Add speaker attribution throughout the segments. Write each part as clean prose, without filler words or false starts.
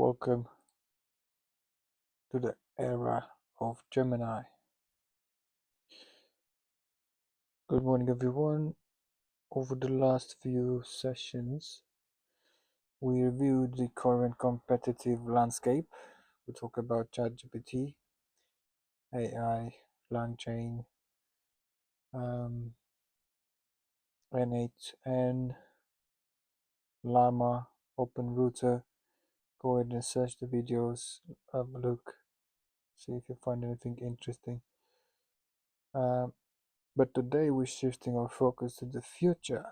Speaker 1: Welcome to the era of Gemini. Good morning, everyone. Over the last few sessions, we reviewed the current competitive landscape. We talked about ChatGPT, AI, LangChain, um, N8N, Llama, OpenRouter. Go ahead and search the videos, have a look, see if you find anything interesting. Um, but today we're shifting our focus to the future.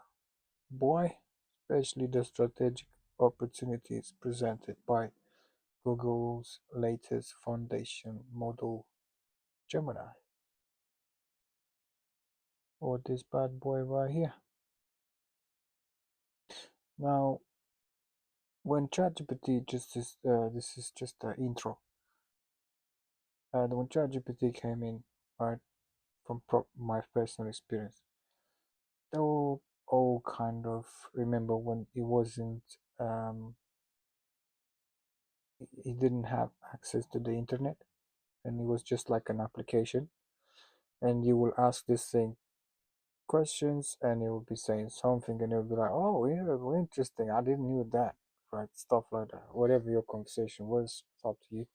Speaker 1: Boy, especially the strategic opportunities presented by Google's latest foundation model, Gemini, or this bad boy right here. Now, when ChatGPT this is just the intro. When ChatGPT came in, right, from my personal experience, they all kind of remember when it wasn't, it didn't have access to the internet, and it was just like an application, and you will ask this thing questions and it will be saying something and it will be like, oh yeah, well, interesting, I didn't knew that, right? Stuff like that. Whatever your conversation was, it's up to you.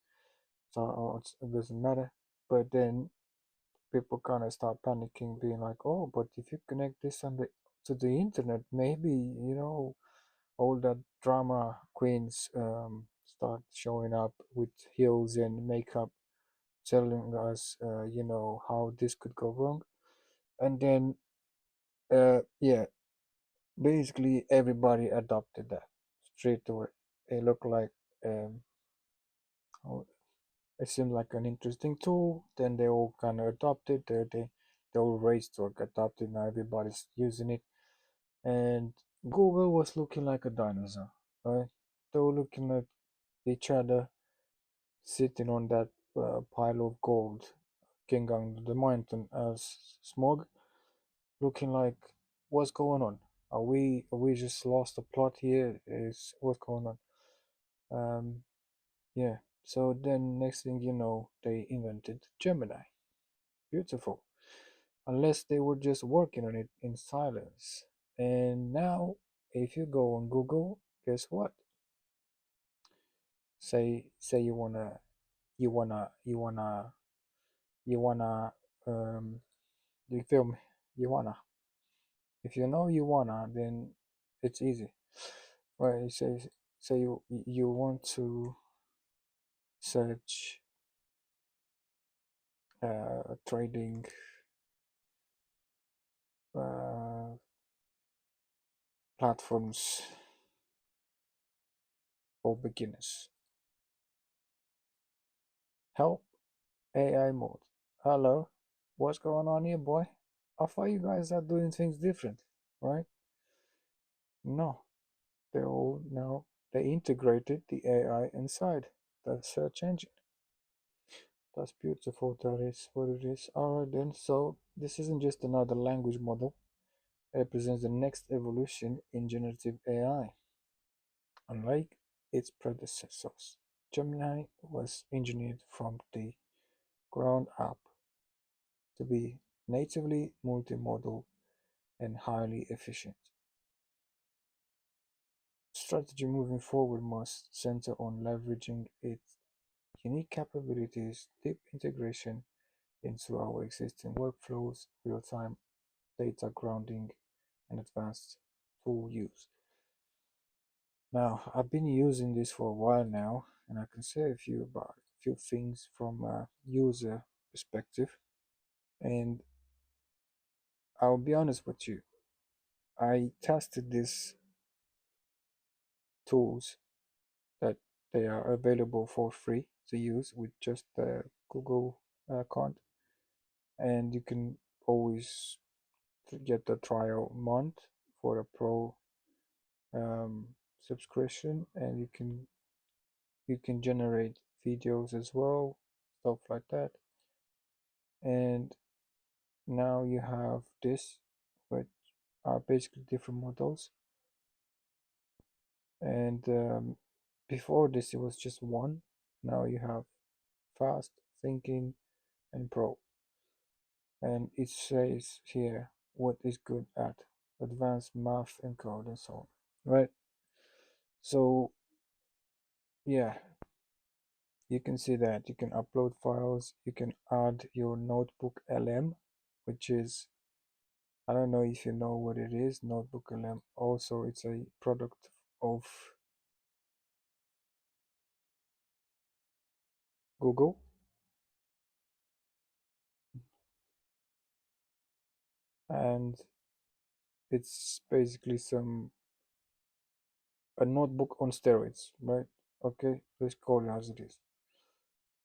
Speaker 1: So it doesn't matter. But then people kind of start panicking, being like, oh, but if you connect this on the to the internet, maybe, all that drama queens start showing up with heels and makeup, telling us how this could go wrong. And then yeah, basically everybody adopted that straight away. It looked like, um, oh, it seemed like an interesting tool. Then they all kind of adopted. They all raced or adopted. Now everybody's using it. And Google was looking like a dinosaur, right? They were looking at each other sitting on that pile of gold, king on the mountain as smog, looking like, what's going on? Are we just lost the plot here? Is what's going on? Yeah. So then next thing you know, they invented Gemini. Beautiful. Unless they were just working on it in silence. And now, if you go on Google, guess what? Say you wanna you feel me? You wanna. If you know you wanna, then it's easy. Right? It says, say you want to search trading uh, platforms for beginners. Help AI mode. Hello, what's going on here, boy? I thought you guys are doing things different, right? No, they all now they integrated the AI inside the search engine. That's beautiful. That is what it is. Alright then, so this isn't just another language model. It represents the next evolution in generative AI. Unlike its predecessors, Gemini was engineered from the ground up to be natively multimodal and highly efficient. Strategy moving forward must center on leveraging its unique capabilities, deep integration into our existing workflows, real-time data grounding, and advanced tool use. Now, I've been using this for a while now, and I can say a few things from a user perspective. And I'll be honest with you, I tested these tools that they are available for free to use with just the Google account, and you can always get the trial month for a pro subscription, and you can generate videos as well, stuff like that. And now you have this, which are basically different models, and Before this, it was just one. Now you have fast, thinking, and pro. And it says here what is good at advanced math and code and so on. Right? So, yeah, you can see that you can upload files, you can add your notebook LM, which is, I don't know if you know what it is. Notebook LM also, it's a product of Google, and it's basically some a notebook on steroids, right? Okay, let's call it as it is.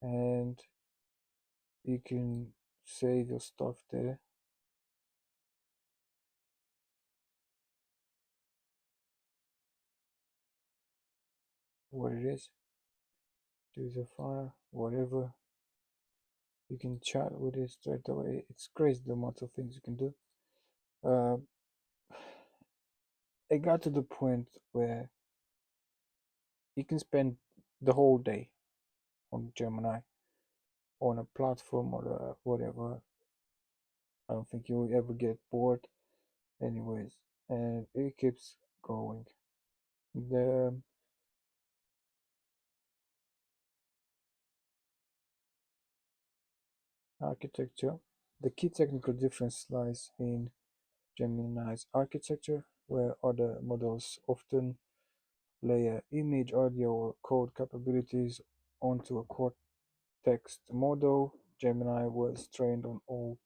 Speaker 1: And you can save your stuff there. What it is, choose a file, whatever. You can chat with it straight away. It's crazy the amount of things you can do. Uh, it got to the point where you can spend the whole day on Gemini on a platform or whatever. I don't think you'll ever get bored, anyways, and it keeps going. The architecture, the key technical difference lies in Gemini's architecture, where other models often layer image, audio, or code capabilities onto a core text model. Gemini was trained on all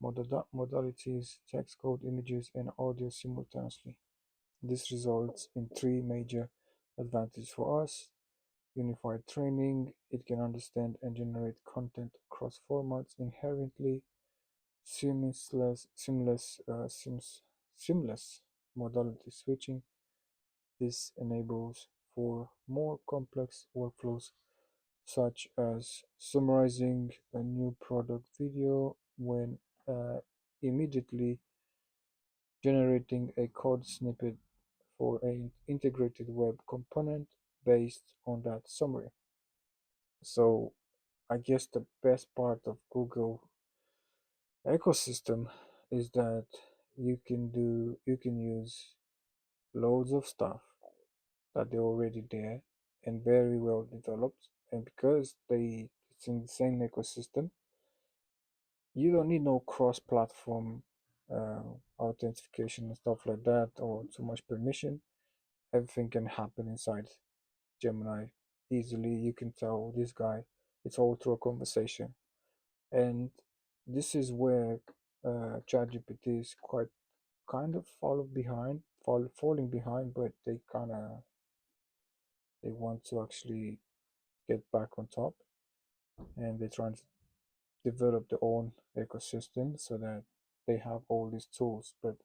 Speaker 1: modalities, text, code, images, and audio simultaneously. This results in three major advantages for us. Unified training, it can understand and generate content across formats inherently. Seamless modality switching. This enables for more complex workflows such as summarizing a new product video when immediately generating a code snippet for an integrated web component based on that summary. So I guess the best part of Google ecosystem is that you can use loads of stuff that they're already there and very well developed, and because it's in the same ecosystem, you don't need no cross-platform uh, authentication and stuff like that or too much permission. Everything can happen inside Gemini easily. You can tell this guy, it's all through a conversation. And this is where ChatGPT is quite kind of falling behind, but they want to actually get back on top, and they're trying to develop their own ecosystem so that they have all these tools. But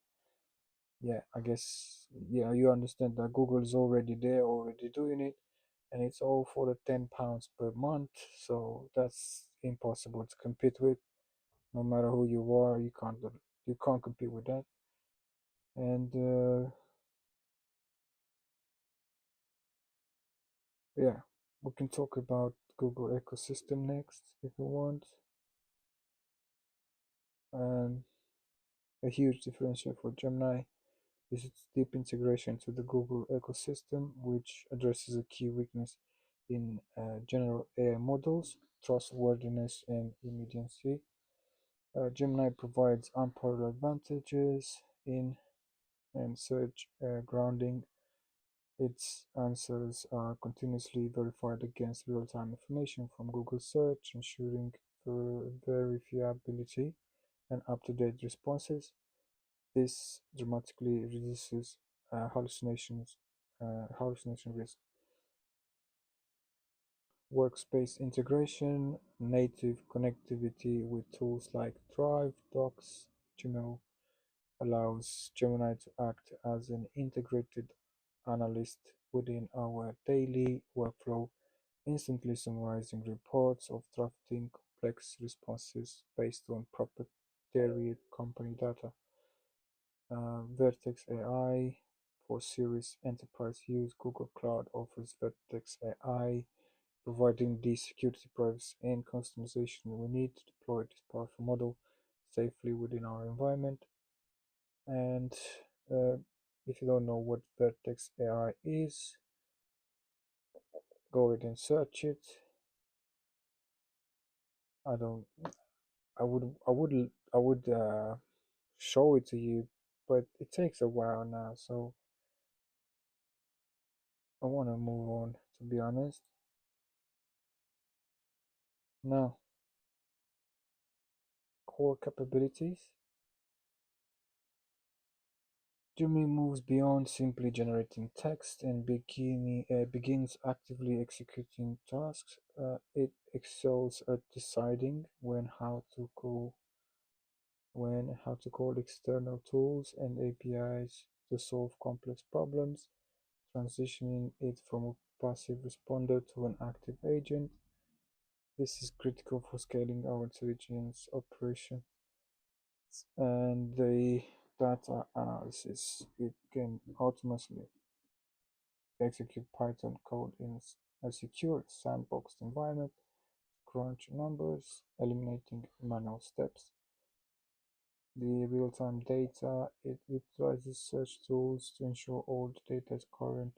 Speaker 1: yeah, I guess, yeah, you understand that Google is already there, already doing it, and it's all for the £10 per month. So that's impossible to compete with. No matter who you are, you can't compete with that. And yeah, we can talk about Google ecosystem next if you want. And a huge differential for Gemini is its deep integration to the Google ecosystem, which addresses a key weakness in general AI models: trustworthiness and immediacy. Gemini provides unparalleled advantages in and search grounding. Its answers are continuously verified against real-time information from Google Search, ensuring verifiability and up-to-date responses. This dramatically reduces hallucination risk. Workspace integration, native connectivity with tools like Drive, Docs, Gmail allows Gemini to act as an integrated analyst within our daily workflow, instantly summarizing reports or drafting complex responses based on proprietary company data. Vertex AI for serious enterprise use. Google Cloud offers Vertex AI, providing the security, privacy, and customization we need to deploy this powerful model safely within our environment. And uh, if you don't know what Vertex AI is, go ahead and search it. I don't. I would show it to you, but it takes a while now, so I want to move on. To be honest, now core capabilities. Gemini moves beyond simply generating text and begins actively executing tasks. It excels at deciding how to call external tools and APIs to solve complex problems, transitioning it from a passive responder to an active agent. This is critical for scaling our intelligence operation and the data analysis. It can automatically execute Python code in a secure sandboxed environment, crunch numbers, eliminating manual steps. The real-time data, it utilizes search tools to ensure all the data is current,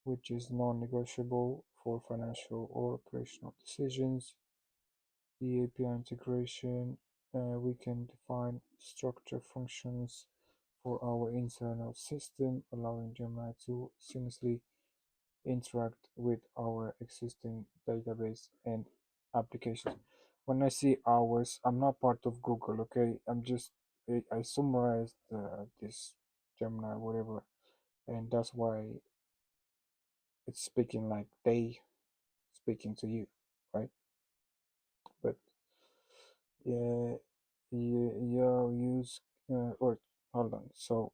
Speaker 1: which is non-negotiable for financial or operational decisions. The API integration, we can define structure functions for our internal system, allowing Gemini to seamlessly interact with our existing database and applications. When I see ours, I'm not part of Google, okay? I summarized this Gemini, whatever, and that's why it's speaking like they speaking to you, right? But yeah, you use, or hold on. So,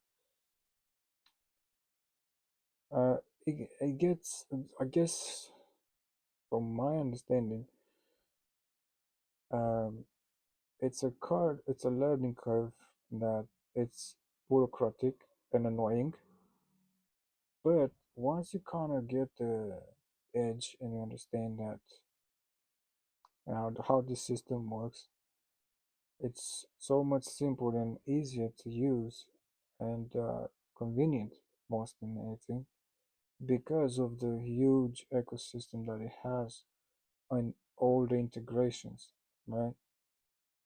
Speaker 1: it gets, I guess, from my understanding, um, it's a learning curve that it's bureaucratic and annoying, but once you kind of get the edge and you understand that how this system works, it's so much simpler and easier to use and convenient most than anything because of the huge ecosystem that it has and all the integrations, right?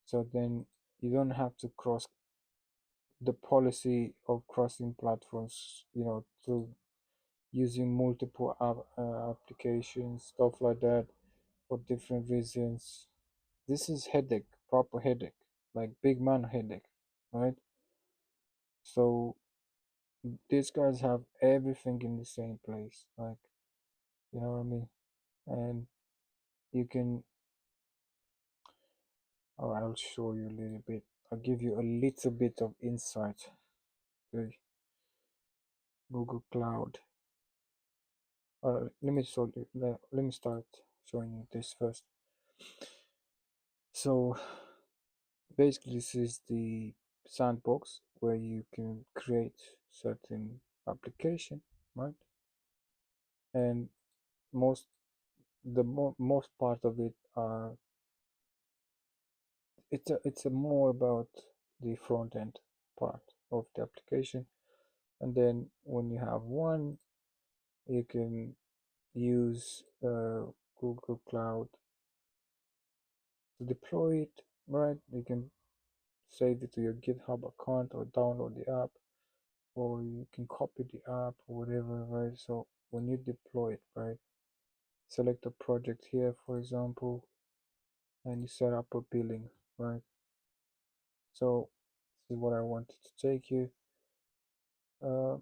Speaker 1: So then you don't have to cross the policy of crossing platforms, through using multiple applications, stuff like that for different reasons. This is headache, proper headache, like big man headache, right? So these guys have everything in the same place, like, you know what I mean? And you can, oh, I'll show you a little bit. I'll give you a little bit of insight. Okay, Google Cloud. Let me start showing you this first. So basically, this is the sandbox where you can create certain application, right? And most most part of it are it's a more about the front end part of the application, and then when you have one, you can use Google Cloud to deploy it, right? You can save it to your GitHub account or download the app, or you can copy the app or whatever, right? So when you deploy it, right, select a project here, for example, and you set up a billing, right? So this is what I wanted to take you. Uh,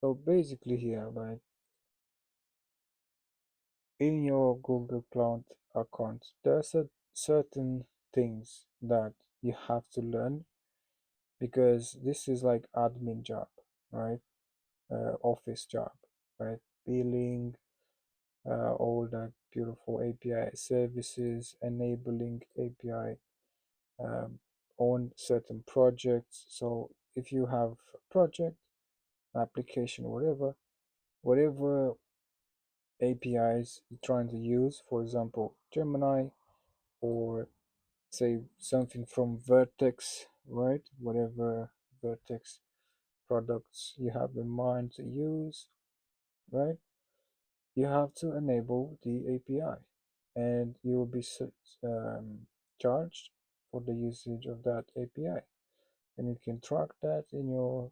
Speaker 1: so basically here, right, in your Google Cloud account, there are certain things that you have to learn because this is like admin job, right? Office job, right? Billing, all that beautiful API services, enabling API on certain projects. So if you have a project, application, whatever APIs you're trying to use, for example, Gemini, or say something from Vertex, right? Whatever Vertex products you have in mind to use, right? You have to enable the API, and you will be charged for the usage of that API. And you can track that in your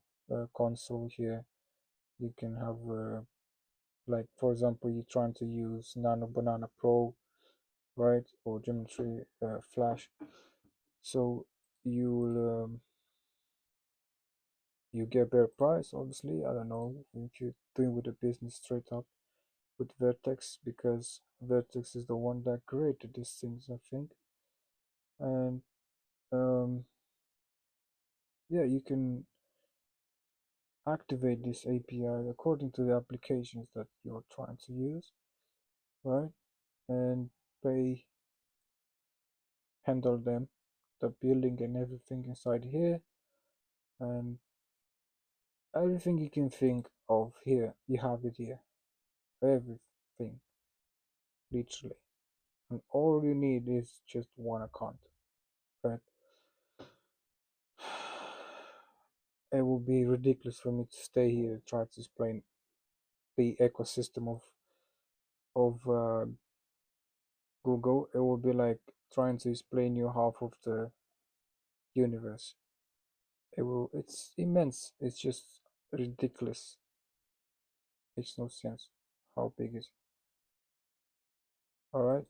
Speaker 1: console here. You can have like, for example, you're trying to use Nano Banana Pro, right, or Geometry Flash. So you'll you get better price, obviously. I don't know if you're doing with a business straight up with Vertex, because Vertex is the one that created these things, I think. And um, yeah, you can activate this API according to the applications that you're trying to use, right? And pay, handle them, the building and everything inside here, and everything you can think of here, you have it here. Everything, literally. And all you need is just one account, right? It would be ridiculous for me to stay here and try to explain the ecosystem of Google. It would be like trying to explain you half of the universe. It's immense. It's just ridiculous. Makes no sense. How big is it? All right.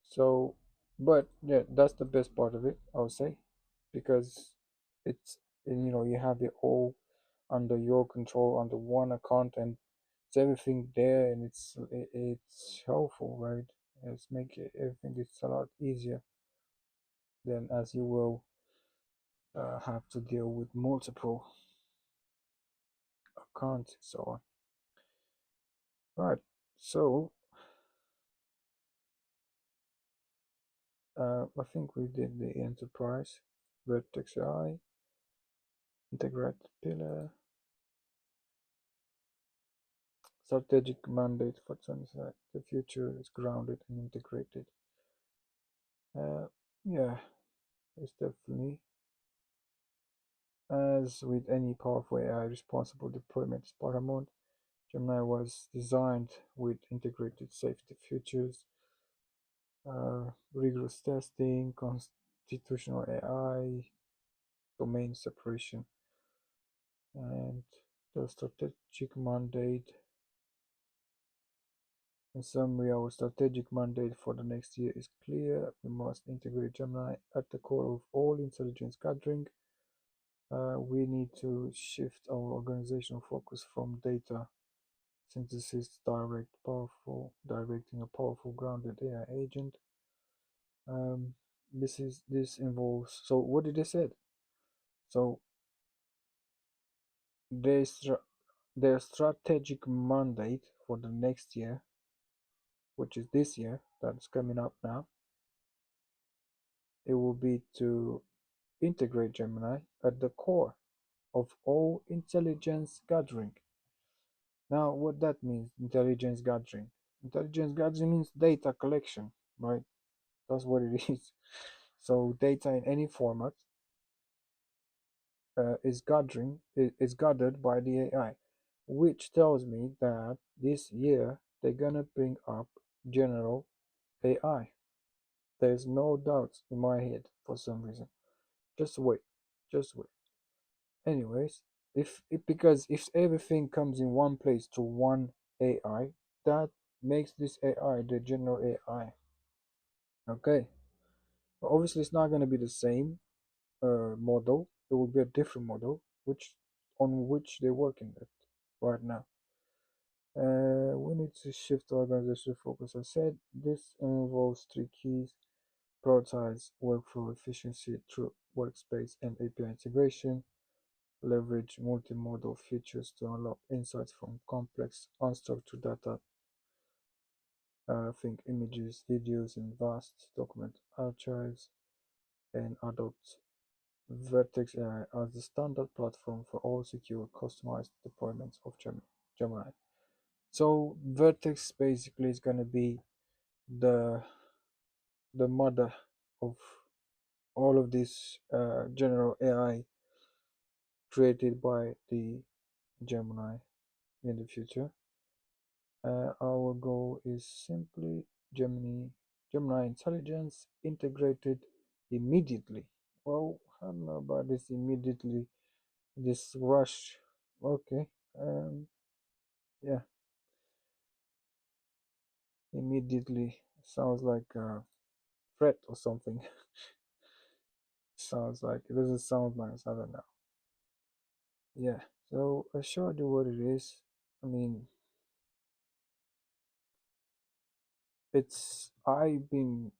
Speaker 1: So, but yeah, that's the best part of it, I would say, because it's, you have it all under your control, under one account, and it's everything there, and it's helpful, right? It's make everything it's a lot easier than as you will have to deal with multiple accounts and so on. Right. So I think we did the enterprise, Vertex AI, integrated pillar, strategic mandate for 25. The future is grounded and integrated. Yeah, it's definitely, as with any powerful AI, responsible deployment is paramount. Gemini was designed with integrated safety features, rigorous testing, constitutional AI, domain separation, and the strategic mandate. In summary, our strategic mandate for the next year is clear. We must integrate Gemini at the core of all intelligence gathering. We need to shift our organizational focus from data synthesis directing a powerful grounded AI agent. This involves, so what did they say? So their strategic mandate for the next year, which is this year that's coming up now, it will be to integrate Gemini at the core of all intelligence gathering. Now, what that means, intelligence gathering. Intelligence gathering means data collection, right? That's what it is. So data in any format is gathered by the AI, which tells me that this year they're gonna bring up general AI. There's no doubt in my head for some reason. Just wait, just wait. Anyways, because if everything comes in one place to one AI, that makes this AI the general AI. Okay, but obviously it's not going to be the same model. It will be a different model, which they're working at right now. We need to shift organizational focus. I said this involves three keys: prioritize workflow efficiency through workspace and API integration, leverage multimodal features to unlock insights from complex, unstructured data. Think images, videos, and vast document archives, and adopt Vertex AI as the standard platform for all secure, customized deployments of Gemini. So Vertex basically is going to be the the mother of all of this general AI created by the Gemini in the future. Our goal is simply Gemini intelligence integrated immediately. Well, I don't know about this immediately, this rush. Okay, um, yeah, immediately sounds like a threat or something. Sounds like it doesn't sound nice. I don't know. Yeah, so I showed you what it is. I mean, I've been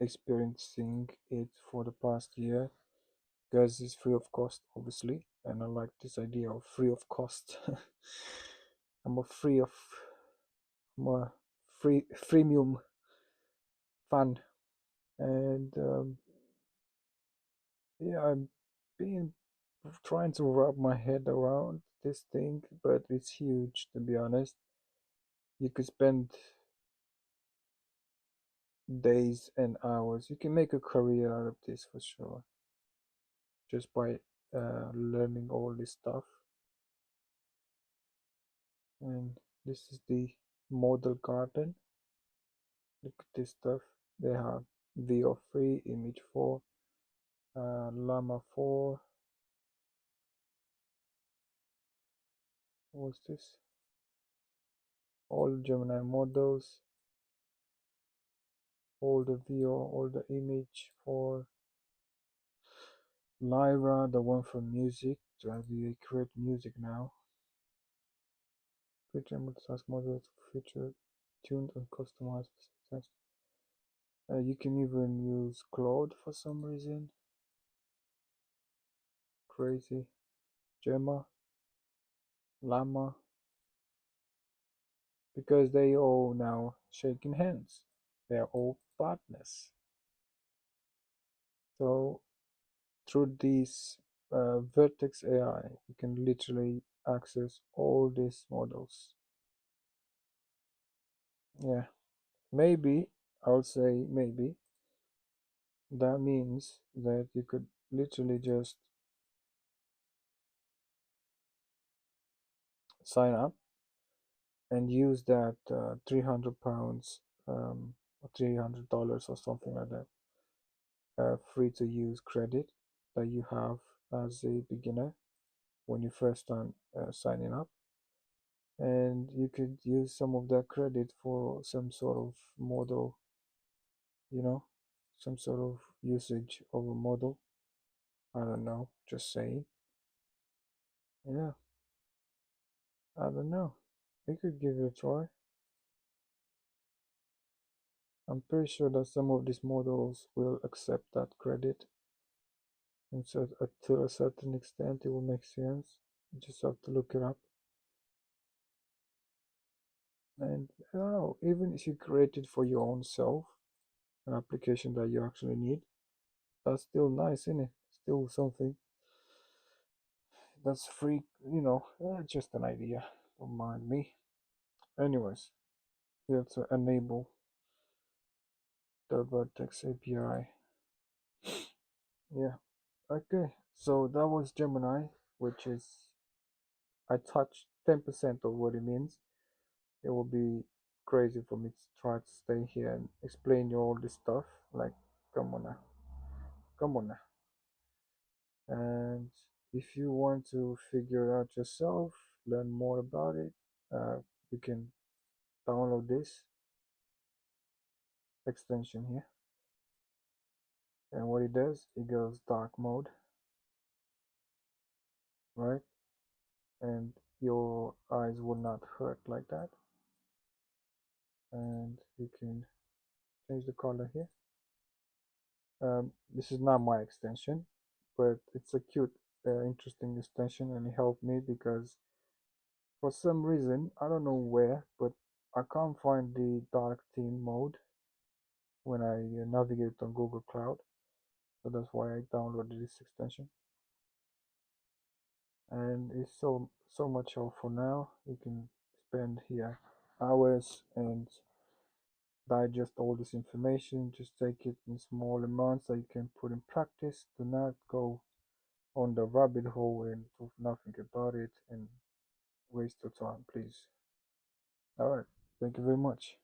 Speaker 1: experiencing it for the past year because it's free of cost, obviously, and I like this idea of free of cost. I'm a free of I'm a freemium fan, and yeah, I'm been trying to wrap my head around this thing, but it's huge to be honest. You could spend days and hours. You can make a career out of this for sure, just by learning all this stuff. And this is the model garden. Look at this stuff. They have VO3, Image 4, Llama 4. What's this? All Gemini models, all the VO, all the image for Lyra, the one for music. So as you create music now. Create multitask models for future tuned and customized. You can even use Claude for some reason. Crazy. Gemma, Llama, because they all now shaking hands. They're all partners. So through this Vertex AI, you can literally access all these models. Yeah, maybe I'll say maybe that means that you could literally just sign up and use that £300 or $300 or something like that free to use credit that you have as a beginner when you first start signing up, and you could use some of that credit for some sort of model, you know, some sort of usage of a model. I don't know, just saying. Yeah, I don't know. We could give it a try. I'm pretty sure that some of these models will accept that credit, and so to a certain extent it will make sense. You just have to look it up. And I don't know, even if you create it for your own self, an application that you actually need, that's still nice, isn't it? Still something that's free, just an idea. Don't mind me. Anyways, you have to enable the Vertex API. Yeah, okay. So that was Gemini, which is, I touched 10% of what it means. It will be crazy for me to try to stay here and explain you all this stuff. Like, come on now. Come on now. And if you want to figure it out yourself, learn more about it, uh, you can download this extension here. And what it does, it goes dark mode, right? And your eyes will not hurt like that. And you can change the color here. This is not my extension, but it's a cute, interesting extension, and it helped me because for some reason, I don't know where, but I can't find the dark theme mode when I navigate on Google Cloud. So that's why I downloaded this extension. And it's so much helpful now. You can spend here hours and digest all this information. Just take it in small amounts that you can put in practice. Do not go on the rabbit hole and do nothing about it and waste your time, please. All right. Thank you very much.